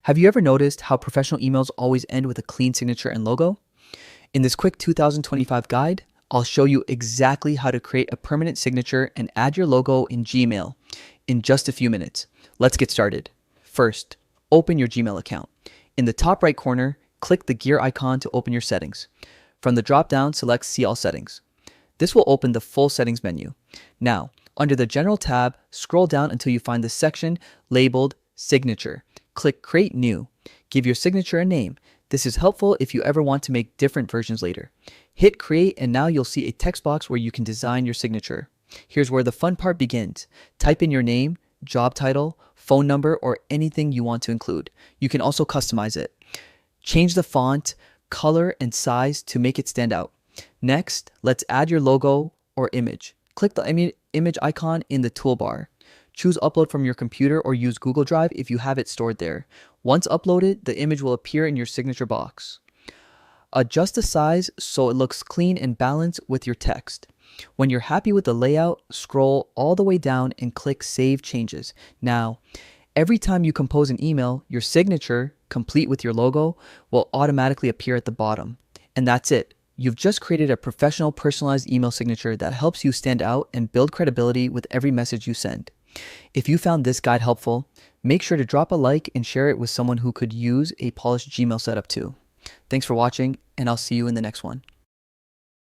Have you ever noticed how professional emails always end with a clean signature and logo? In this quick 2025 guide, I'll show you exactly how to create a permanent signature and add your logo in Gmail in just a few minutes. Let's get started. First, open your Gmail account. In the top right corner, click the gear icon to open your settings. From the drop-down, select See All Settings. This will open the full settings menu. Now, under the General tab, scroll down until you find the section labeled Signature. Click Create New. Give your signature a name. This is helpful if you ever want to make different versions later. Hit Create and now you'll see a text box where you can design your signature. Here's where the fun part begins. Type in your name, job title, phone number, or anything you want to include. You can also customize it. Change the font, color, and size to make it stand out. Next, let's add your logo or image. Click the image icon in the toolbar. Choose Upload from your computer or use Google Drive if you have it stored there. Once uploaded, the image will appear in your signature box. Adjust the size so it looks clean and balanced with your text. When you're happy with the layout, scroll all the way down and click Save Changes. Now, every time you compose an email, your signature, complete with your logo, will automatically appear at the bottom. And that's it. You've just created a professional, personalized email signature that helps you stand out and build credibility with every message you send. If you found this guide helpful, make sure to drop a like and share it with someone who could use a polished Gmail setup too. Thanks for watching, and I'll see you in the next one.